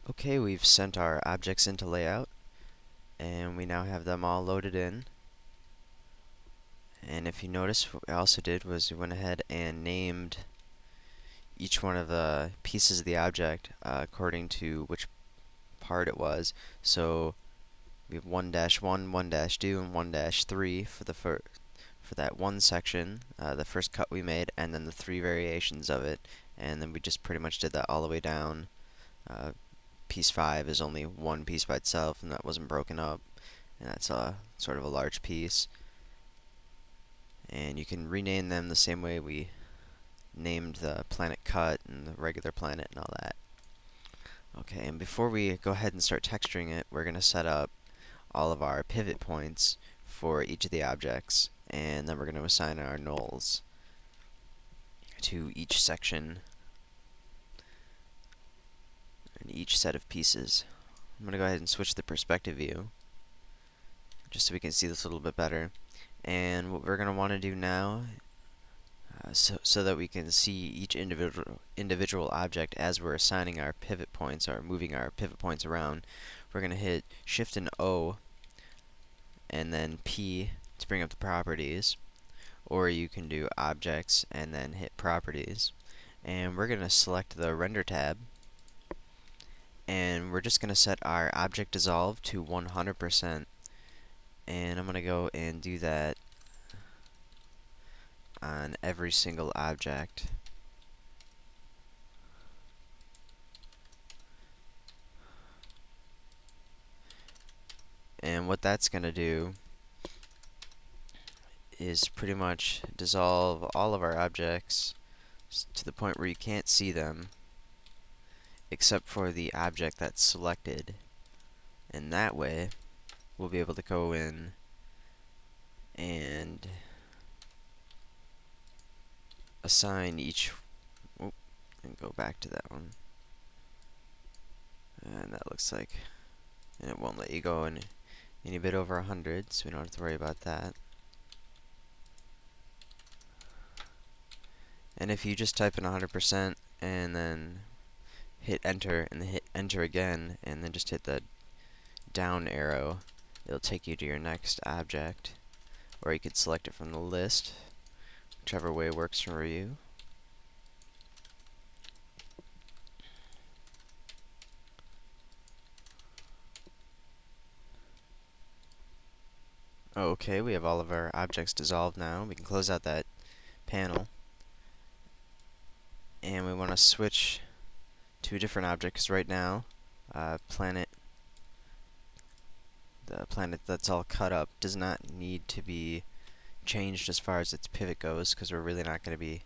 Okay, we've sent our objects into layout, and we now have them all loaded in. And if you notice, what we also did was we went ahead and named each one of the pieces of the object according to which part it was. So we have 1-1, 1-2, and 1-3 for for that one section, the first cut we made, and then the three variations of it. And then we just pretty much did that all the way down. Piece 5 is only one piece by itself, and that wasn't broken up, and that's a sort of a large piece. And you can rename them the same way we named the planet cut and the regular planet and all that. Okay, and before we go ahead and start texturing it, we're going to set up all of our pivot points for each of the objects, and then we're going to assign our nulls to each section and each set of pieces. I'm going to go ahead and switch the perspective view just so we can see this a little bit better. And what we're going to want to do now, so that we can see each individual object as we're assigning our pivot points, or moving our pivot points around, we're going to hit Shift and O and then P to bring up the properties, or you can do Objects and then hit Properties. And we're going to select the Render tab, and we're just going to set our object dissolve to 100%. And I'm going to go and do that on every single object. And what that's going to do is pretty much dissolve all of our objects to the point where you can't see them except for the object that's selected. And that way we'll be able to go in and assign each, and go back to that one, and that looks like, and it won't let you go any bit over 100, so we don't have to worry about that. And if you just type in 100% and then hit enter and then hit enter again and then just hit the down arrow, it'll take you to your next object, or you could select it from the list, whichever way works for you. Okay, we have all of our objects dissolved now. We can close out that panel, and we want to switch to a different object, because right now the planet that's all cut up does not need to be changed as far as its pivot goes, because we're really not going to be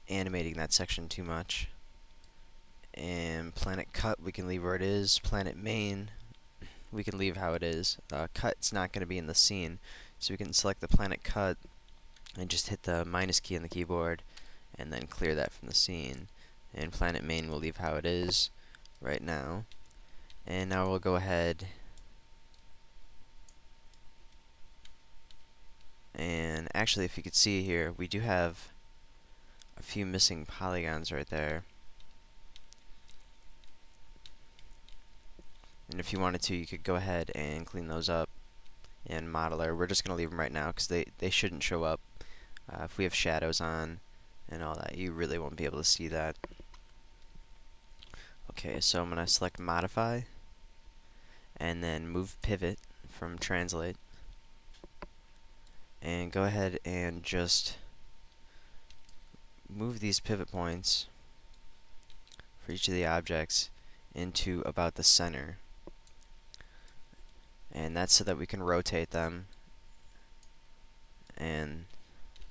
animating that section too much. And planet cut we can leave where it is. Planet main we can leave how it is. Cut's not going to be in the scene, so we can select the planet cut and just hit the minus key on the keyboard and then clear that from the scene. And planet main we'll leave how it is right now. And now we'll go ahead and actually, if you could see here, we do have a few missing polygons right there. And if you wanted to, you could go ahead and clean those up in Modeler. We're just going to leave them right now because they shouldn't show up. If we have shadows on and all that, you really won't be able to see that. Okay, so I'm going to select Modify and then move Pivot from Translate. And go ahead and just move these pivot points for each of the objects into about the center. And that's so that we can rotate them, and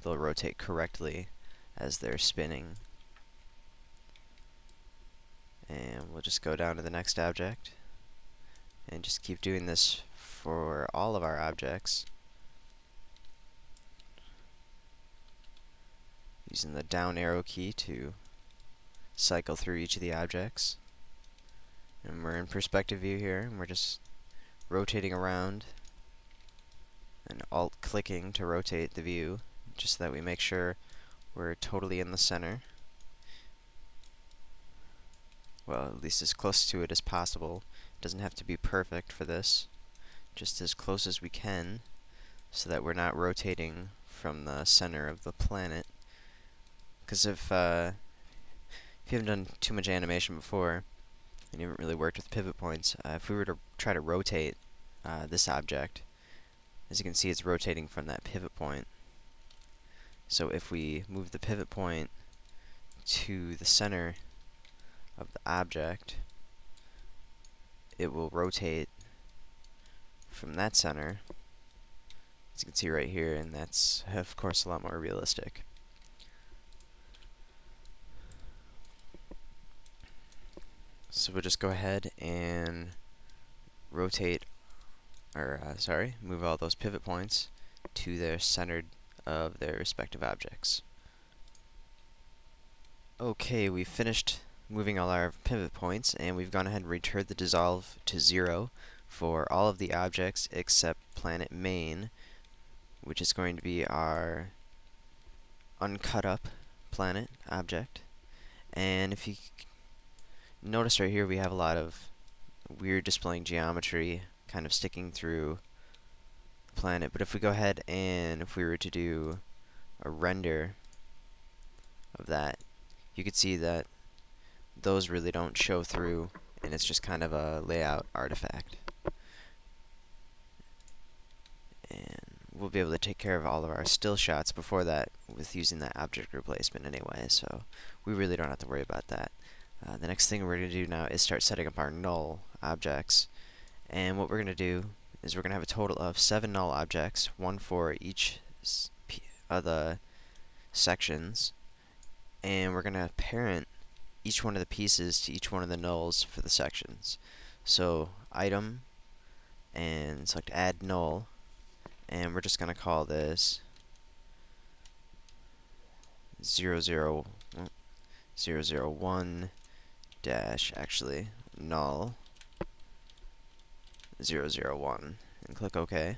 they'll rotate correctly as they're spinning. And we'll just go down to the next object and just keep doing this for all of our objects, using the down arrow key to cycle through each of the objects. And we're in perspective view here, and we're just rotating around and alt-clicking to rotate the view, just so that we make sure we're totally in the center. well, at least as close to it as possible. It doesn't have to be perfect for this, just as close as we can, so that we're not rotating from the center of the planet. Because if you haven't done too much animation before, and you haven't really worked with pivot points, if we were to try to rotate this object, as you can see, it's rotating from that pivot point. So if we move the pivot point to the center of the object, it will rotate from that center, as you can see right here, and that's, of course, a lot more realistic. So we'll just go ahead and rotate, or move all those pivot points to their centered of their respective objects. Okay, we've finished moving all our pivot points, and we've gone ahead and returned the dissolve to 0 for all of the objects except planet main, which is going to be our uncut up planet object. And if you notice right here, we have a lot of weird displaying geometry kind of sticking through the planet. But if we go ahead and if we were to do a render of that, you could see that those really don't show through, and it's just kind of a layout artifact. And we'll be able to take care of all of our still shots before that with using that object replacement anyway, so we really don't have to worry about that. The next thing we're going to do now is start setting up our null objects. And what we're going to do is we're going to have a total of 7 null objects, 1 for each of the sections, and we're going to parent each one of the pieces to each one of the nulls for the sections. So item, and select add null, and we're just going to call this 001 dash null 001, and click OK.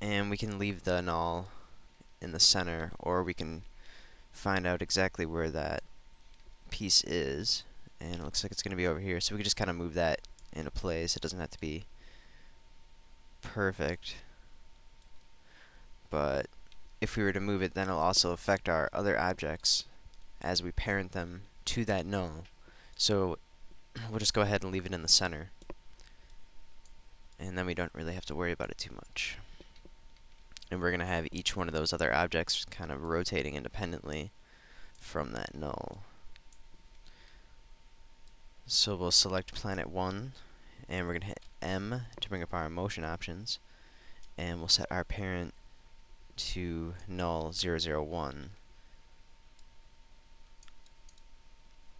And we can leave the null in the center, or we can find out exactly where that piece is, and it looks like it's going to be over here, so we can just kind of move that into place. It doesn't have to be perfect, but if we were to move it, then it'll also affect our other objects as we parent them to that null. So we'll just go ahead and leave it in the center, and then we don't really have to worry about it too much. And we're going to have each one of those other objects kind of rotating independently from that null. So we'll select planet 1, and we're going to hit M to bring up our motion options, and we'll set our parent to null 001.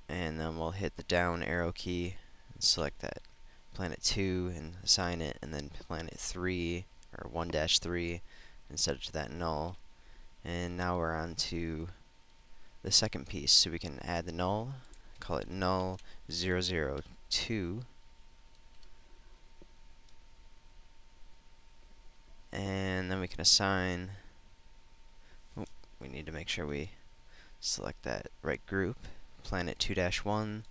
And then we'll hit the down arrow key and select that planet 2 and assign it, and then planet 3, or 1-3, and set it to that null. And now we're on to the second piece, so we can add the null, call it null 002, and then we can assign, we need to make sure we select that right group, planet 2-1,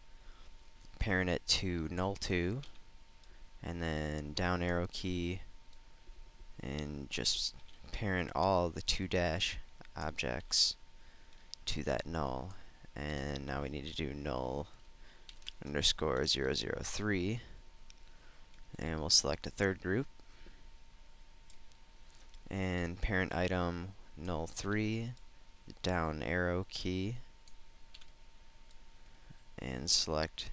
parent it to null 2, and then down arrow key, and just parent all the 2 dash objects to that null. And now we need to do null underscore 003, and we'll select a third group, and parent item null 3, down arrow key, and select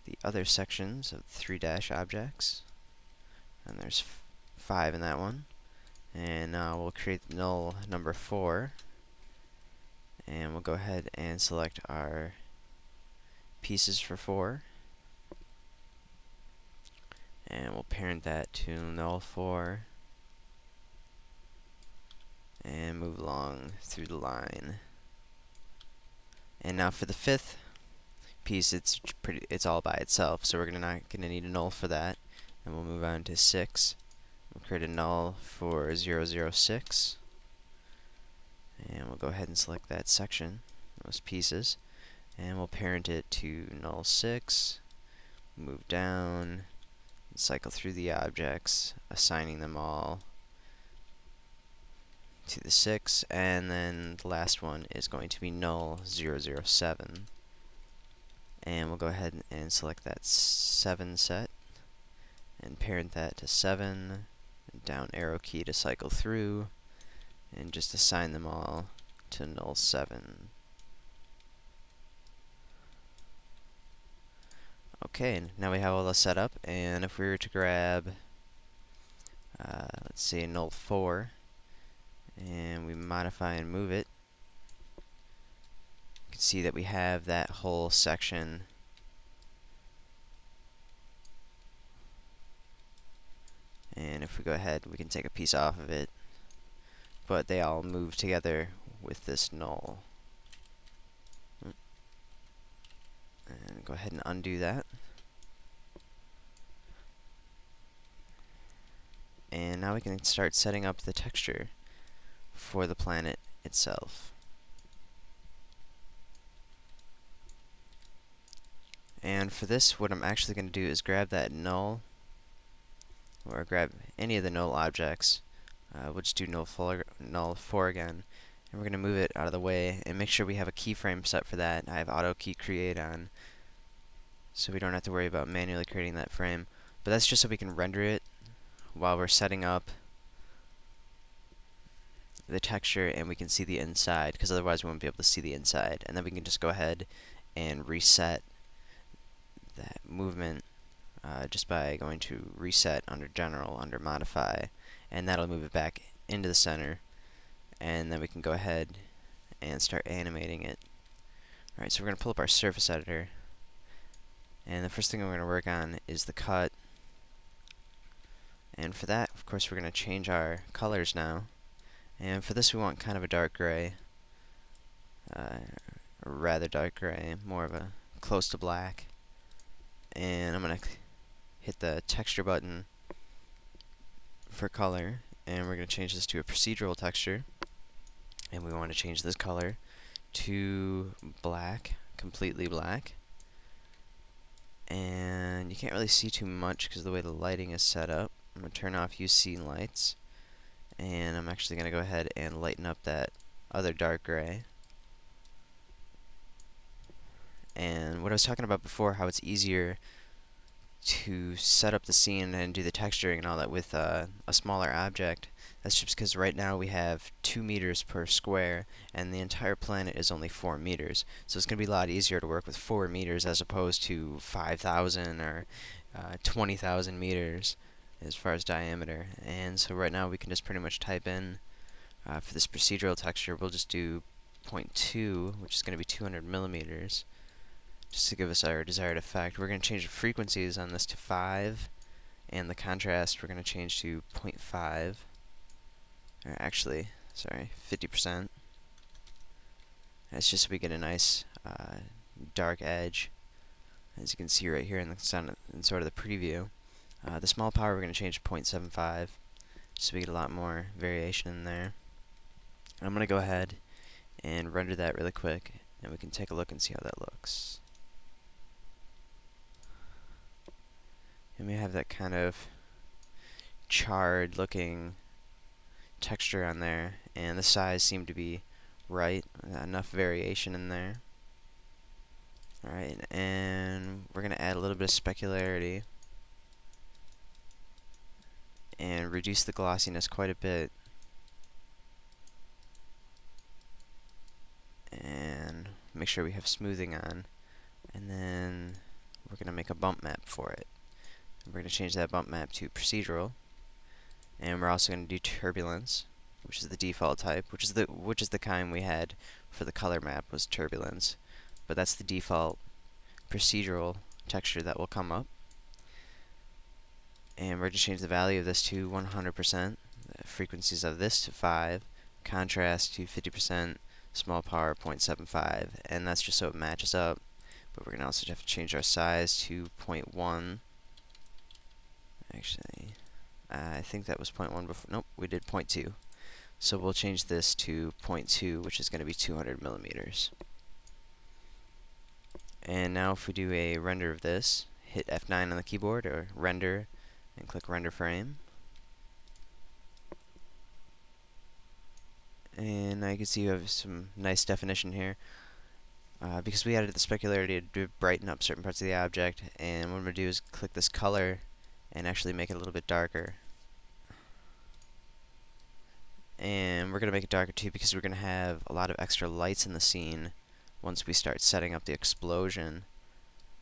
the other sections of 3 dash objects, and there's 5 in that one. And now we'll create null number 4, and we'll go ahead and select our pieces for 4, and we'll parent that to null 4, and move along through the line. And now for the 5th piece, it's all by itself, so we're not gonna need a null for that. And we'll move on to 6. We'll create a null for 006, and we'll go ahead and select that section, those pieces, and we'll parent it to null 6, move down, and cycle through the objects, assigning them all to the 6, and then the last one is going to be null 007. And we'll go ahead and select that 7 set, and parent that to 7, and down arrow key to cycle through, and just assign them all to null 7. Okay, now we have all this set up, and if we were to grab, let's say null 4, and we modify and move it, you can see that we have that whole section and if we go ahead we can take a piece off of it, but they all move together with this null. And go ahead and undo that. And now we can start setting up the texture for the planet itself. And for this, what I'm actually going to do is grab that null, or grab any of the null objects. We'll just do null 4 again, and we're going to move it out of the way and make sure we have a keyframe set for that. I have auto key create on, so we don't have to worry about manually creating that frame. But that's just so we can render it while we're setting up the texture and we can see the inside, because otherwise we won't be able to see the inside. And then we can just go ahead and reset that movement just by going to reset under general, under modify, and that'll move it back into the center, and then we can go ahead and start animating it. Alright, so we're going to pull up our surface editor, and the first thing we're going to work on is the cut. And for that, of course, we're going to change our colors now. And for this we want kind of a dark gray, a rather dark gray, more of a close to black. And I'm going to hit the texture button for color, and we're going to change this to a procedural texture. And we want to change this color to black, completely black. And you can't really see too much because of the way the lighting is set up. I'm going to turn off use scene lights, and I'm actually going to go ahead and lighten up that other dark gray. And what I was talking about before, how it's easier to set up the scene and do the texturing and all that with a smaller object, that's just because right now we have 2 meters per square and the entire planet is only 4 meters. So it's going to be a lot easier to work with 4 meters as opposed to 5,000 or 20,000 meters as far as diameter. And so right now we can just pretty much type in, for this procedural texture, we'll just do 0.2, which is going to be 200 millimeters. Just to give us our desired effect. We're going to change the frequencies on this to 5, and the contrast we're going to change to 0.5, or actually, sorry, 50%. That's just so we get a nice dark edge, as you can see right here in sort of the preview. The small power we're going to change to 0.75, just so we get a lot more variation in there. I'm going to go ahead and render that really quick, and we can take a look and see how that looks. And we have that kind of charred looking texture on there, and the size seemed to be right, enough variation in there. Alright, and we're going to add a little bit of specularity and reduce the glossiness quite a bit. And make sure we have smoothing on, and then we're going to make a bump map for it. We're going to change that bump map to procedural, and we're also going to do turbulence, which is the default type, which is the kind we had for the color map was turbulence, but that's the default procedural texture that will come up. And we're going to change the value of this to 100%, the frequencies of this to 5, contrast to 50%, small power 0.75, and that's just so it matches up. But we're going to also have to change our size to 0.1. Actually, I think that was 0.1 before. Nope, we did 0.2. So we'll change this to 0.2, which is going to be 200 millimeters. And now if we do a render of this, hit F9 on the keyboard, or render, and click render frame. And now you can see you have some nice definition here. Because we added the specularity to brighten up certain parts of the object, and what I'm going to do is click this color and actually make it a little bit darker. And we're going to make it darker too because we're going to have a lot of extra lights in the scene once we start setting up the explosion.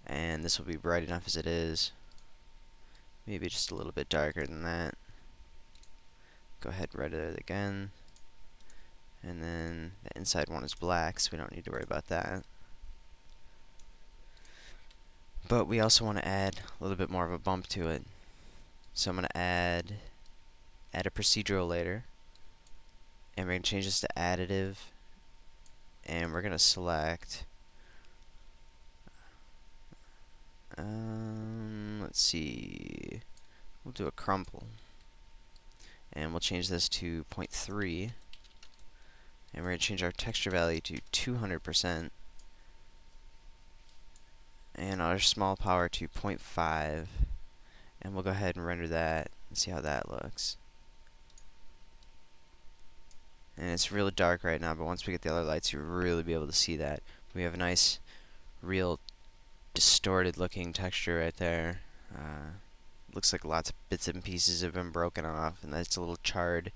And this will be bright enough as it is. Maybe just a little bit darker than that. Go ahead and render it again. And then the inside one is black, so we don't need to worry about that. But we also want to add a little bit more of a bump to it. So I'm going to add a procedural layer. And we're going to change this to additive. And we're going to select... let's see... We'll do a crumple. And we'll change this to 0.3. And we're going to change our texture value to 200%. And our small power to 0.5. And we'll go ahead and render that and see how that looks. And it's really dark right now, but once we get the other lights, you'll really be able to see that. We have a nice, real, distorted looking texture right there. Looks like lots of bits and pieces have been broken off, and that's a little charred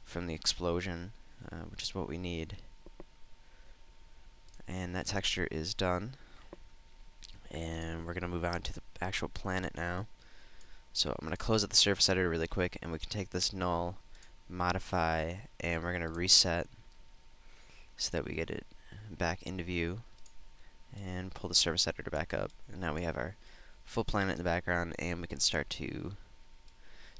from the explosion, which is what we need. And that texture is done. And we're going to move on to the actual planet now. So I'm going to close up the surface editor really quick, and we can take this null, modify, and we're going to reset so that we get it back into view, and pull the surface editor back up. And now we have our full planet in the background, and we can start to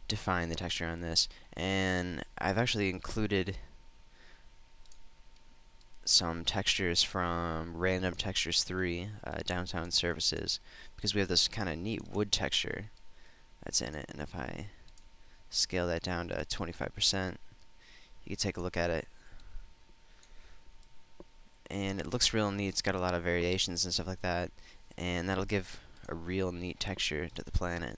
define the texture on this. And I've actually included some textures from Random Textures 3, Downtown Surfaces, because we have this kind of neat wood texture that's in it. And if I scale that down to 25%, you can take a look at it. And it looks real neat. It's got a lot of variations and stuff like that. And that'll give a real neat texture to the planet.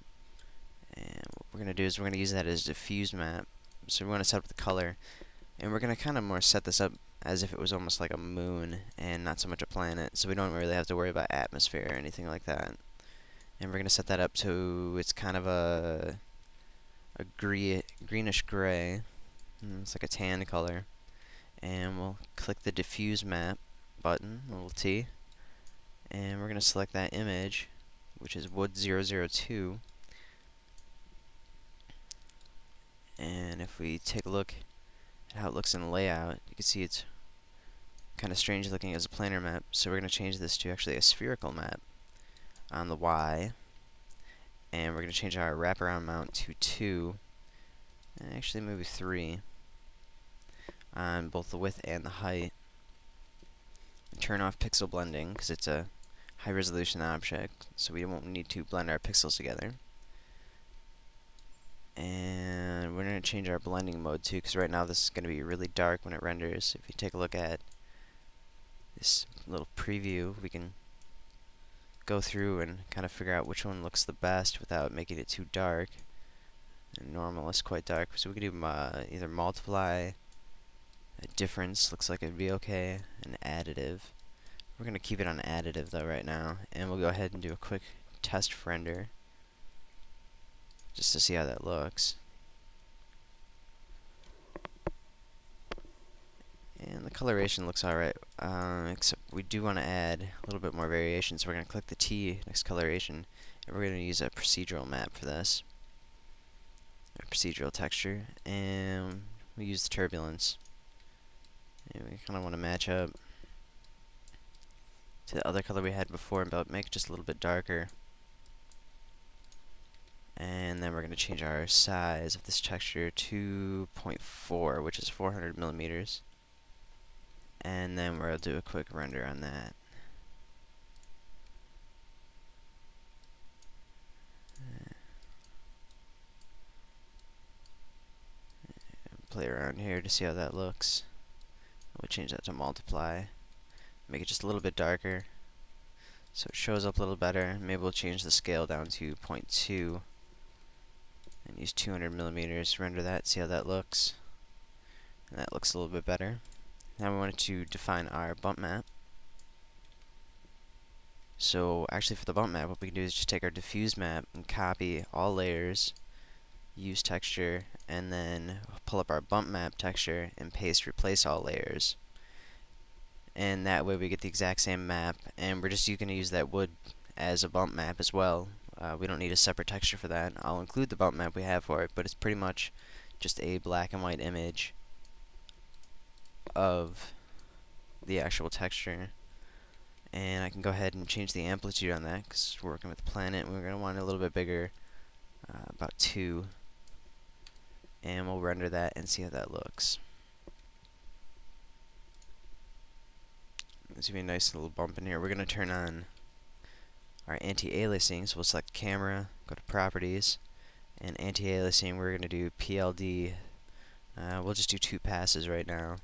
And what we're going to do is we're going to use that as a diffuse map. So we want to set up the color. And we're going to kind of more set this up as if it was almost like a moon and not so much a planet. So we don't really have to worry about atmosphere or anything like that. And we're going to set that up to it's kind of a greenish gray. It's like a tan color. And we'll click the diffuse map button, little T. And we're going to select that image, which is wood 002. And if we take a look at how it looks in the layout, you can see it's kind of strange looking as a planar map. So we're going to change this to actually a spherical map on the Y. And we're going to change our wraparound mount to 2. And actually maybe 3 on both the width and the height. And turn off pixel blending because it's a high resolution object, so we won't need to blend our pixels together. And we're going to change our blending mode too, because right now this is going to be really dark when it renders. If you take a look at this little preview, we can go through and kind of figure out which one looks the best without making it too dark. And normal is quite dark, so we can do either multiply, a difference looks like it'd be okay, and additive. We're going to keep it on additive though right now, and we'll go ahead and do a quick test render just to see how that looks. And the coloration looks alright, except we do want to add a little bit more variation, so we're going to click the T next coloration, and we're going to use a procedural map for this, a procedural texture, and we use the turbulence. And we kind of want to match up to the other color we had before, but make it just a little bit darker. And then we're going to change our size of this texture to 0.4, which is 400 millimeters. And then we'll do a quick render on that. Play around here to see how that looks. We'll change that to multiply. Make it just a little bit darker. so it shows up a little better. Maybe we'll change the scale down to 0.2 and use 200 millimeters. Render that, see how that looks. And that looks a little bit better. Now we wanted to define our bump map. So actually for the bump map, what we can do is just take our diffuse map and copy all layers, use texture, and then pull up our bump map texture and paste replace all layers. And that way we get the exact same map, and we're just going to use that wood as a bump map as well. We don't need a separate texture for that. I'll include the bump map we have for it, but it's pretty much just a black and white image of the actual texture. And I can go ahead and change the amplitude on that because we're working with the planet and we're going to want it a little bit bigger, about 2. And we'll render that and see how that looks. There's going to be a nice little bump in here. We're going to turn on our anti-aliasing, so we'll select camera, go to properties, and anti-aliasing we're going to do PLD. We'll just do 2 passes right now.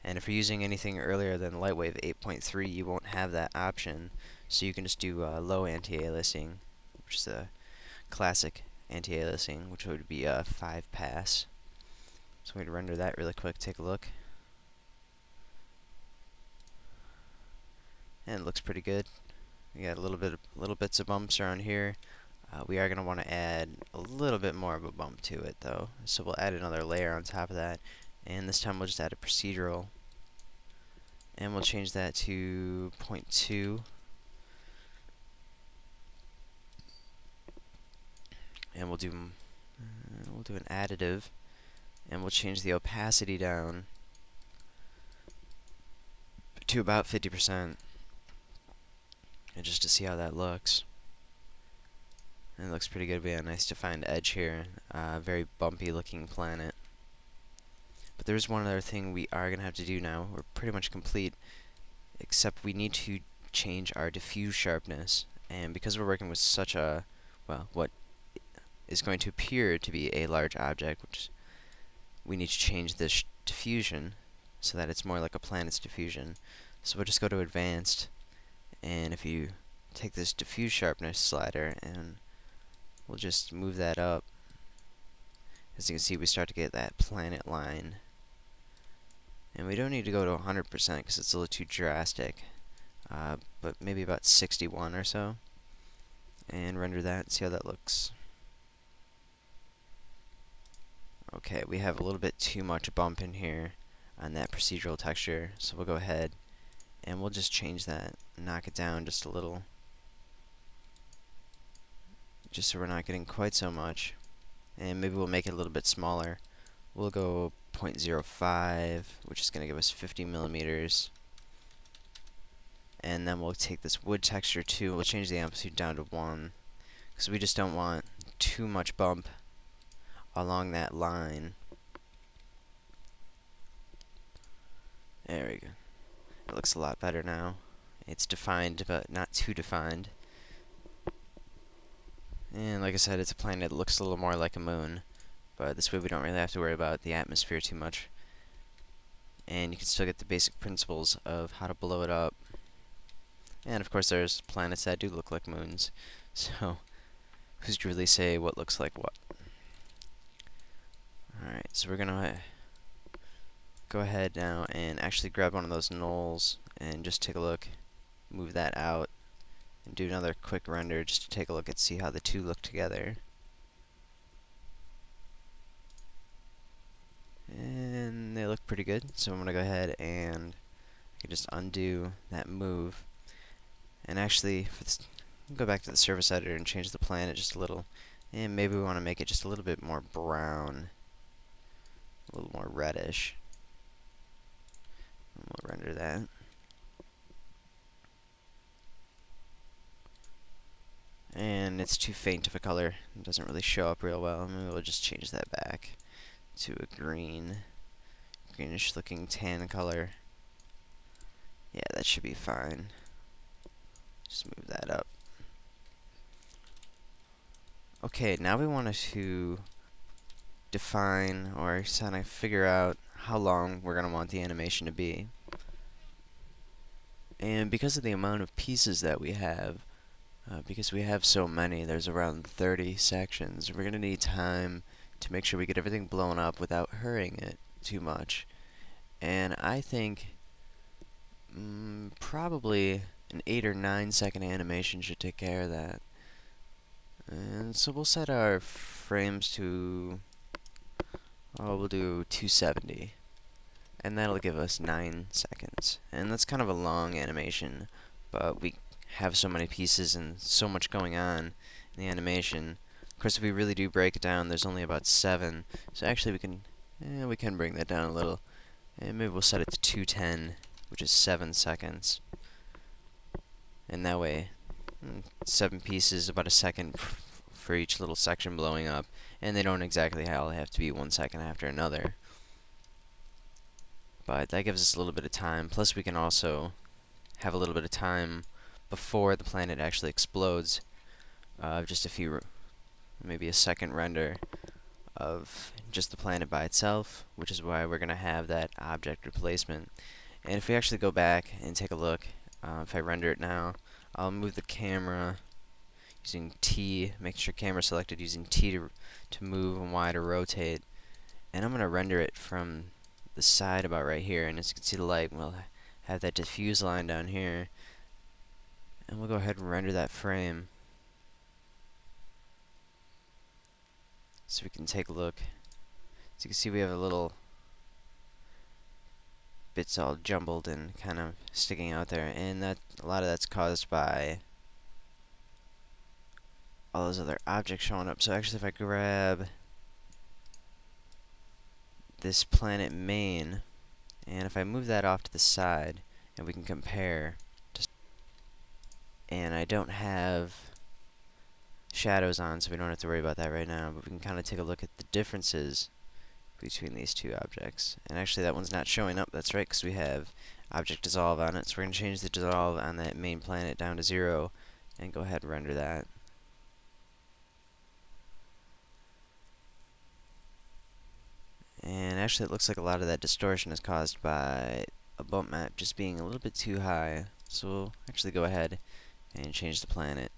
And if you're using anything earlier than Lightwave 8.3, you won't have that option. So you can just do low anti-aliasing, which is a classic anti-aliasing, which would be a 5 pass. So I'm going to render that really quick, take a look. And it looks pretty good. We got little bits of bumps around here. We are going to want to add a little bit more of a bump to it though. So we'll add another layer on top of that. And this time we'll just add a procedural. And we'll change that to 0.2. And we'll do an additive. And we'll change the opacity down to about 50%. And just to see how that looks. And it looks pretty good. We have a nice defined edge here. Very bumpy looking planet. But there's one other thing we are going to have to do now. We're pretty much complete, except we need to change our diffuse sharpness. And because we're working with such a, well, what is going to appear to be a large object, which we need to change this diffusion so that it's more like a planet's diffusion. So we'll just go to advanced, and if you take this diffuse sharpness slider and we'll just move that up, as you can see we start to get that planet line. And we don't need to go to 100% because it's a little too drastic, but maybe about 61 or so. And render that and see how that looks. Okay, we have a little bit too much bump in here on that procedural texture, so we'll go ahead and we'll just change that, knock it down just a little, just so we're not getting quite so much. And maybe we'll make it a little bit smaller. We'll go 0.05, which is going to give us 50 millimeters. And then we'll take this wood texture too. We'll change the amplitude down to 1, because we just don't want too much bump along that line. There we go. It looks a lot better now. It's defined, but not too defined. And like I said, it's a planet that looks a little more like a moon. But this way we don't really have to worry about the atmosphere too much. And you can still get the basic principles of how to blow it up. And of course there's planets that do look like moons. So, who's to really say what looks like what? Alright, so we're gonna go ahead now and actually grab one of those nulls and just take a look. Move that out. And do another quick render just to take a look and see how the two look together. And they look pretty good, so I'm going to go ahead and I can just undo that move. And actually, for this, go back to the surface editor and change the planet just a little. And maybe we want to make it just a little bit more brown, a little more reddish. And we'll render that. And it's too faint of a color. It doesn't really show up real well. Maybe we'll just change that back to a greenish looking tan color. Yeah, that should be fine. Just move that up. Okay, now we want to define or kind of figure out how long we're going to want the animation to be. And because of the amount of pieces that we have, because we have so many, there's around 30 sections, we're going to need time to make sure we get everything blown up without hurrying it too much. And I think probably an 8 or 9 second animation should take care of that. And so we'll set our frames to, we'll do 270. And that'll give us 9 seconds. And that's kind of a long animation, but we have so many pieces and so much going on in the animation. Of course, if we really do break it down, there's only about 7. So actually we can bring that down a little. And maybe we'll set it to 210, which is 7 seconds. And that way, 7 pieces, about a second for each little section blowing up. And they don't exactly all have to be 1 second after another. But that gives us a little bit of time. Plus we can also have a little bit of time before the planet actually explodes. Just a few, maybe a second render of just the planet by itself, which is why we're going to have that object replacement. And if we actually go back and take a look, if I render it now, I'll move the camera using T, make sure camera selected using T to move and Y to rotate. And I'm going to render it from the side about right here, and as you can see the light, we'll have that diffuse line down here. And we'll go ahead and render that frame. So we can take a look. As you can see, we have a little bits all jumbled and kind of sticking out there, and that a lot of that's caused by all those other objects showing up. So actually, if I grab this planet main, and if I move that off to the side, and we can compare, and I don't have shadows on, so we don't have to worry about that right now, but we can kind of take a look at the differences between these two objects. And actually that one's not showing up, that's right, because we have object dissolve on it, so we're going to change the dissolve on that main planet down to 0, and go ahead and render that. And actually it looks like a lot of that distortion is caused by a bump map just being a little bit too high. So we'll actually go ahead and change the planet,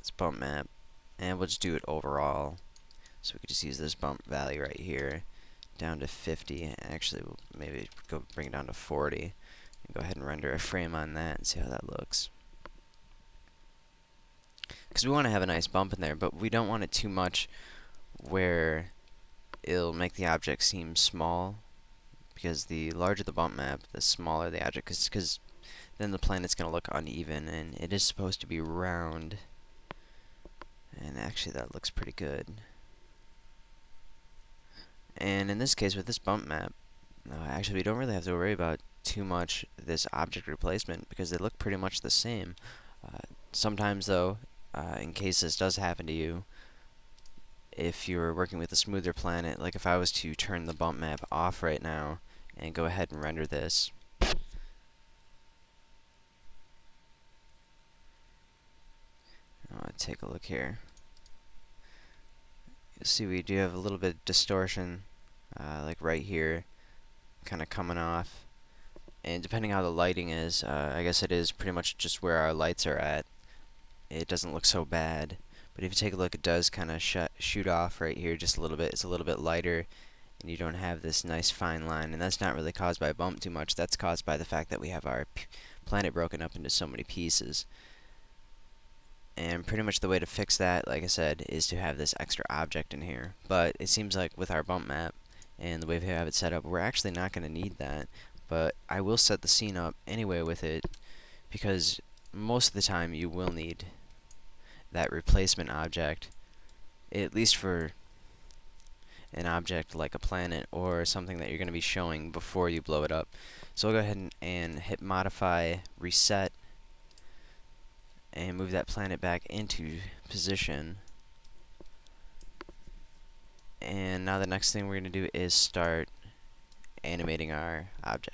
its bump map, and we'll just do it overall. So we could just use this bump value right here down to 50. Actually, we'll maybe go bring it down to 40 and go ahead and render a frame on that and see how that looks. Because we want to have a nice bump in there, but we don't want it too much where it'll make the object seem small, because the larger the bump map, the smaller the object, because then the planet's going to look uneven, and it is supposed to be round. And actually that looks pretty good. And in this case, with this bump map, actually we don't really have to worry about too much this object replacement, because they look pretty much the same. Sometimes though, in case this does happen to you, if you're working with a smoother planet, like if I was to turn the bump map off right now and go ahead and render this, take a look here. You'll see we do have a little bit of distortion, like right here, kind of coming off. And depending how the lighting is, I guess it is pretty much just where our lights are at. It doesn't look so bad. But if you take a look, it does kind of shoot off right here just a little bit. It's a little bit lighter, and you don't have this nice fine line. And that's not really caused by a bump too much. That's caused by the fact that we have our planet broken up into so many pieces. And pretty much the way to fix that, like I said, is to have this extra object in here. But it seems like with our bump map and the way we have it set up, we're actually not going to need that. But I will set the scene up anyway with it, because most of the time you will need that replacement object, at least for an object like a planet or something that you're going to be showing before you blow it up. So I'll go ahead and hit modify, reset, and move that planet back into position. And now the next thing we're going to do is start animating our object.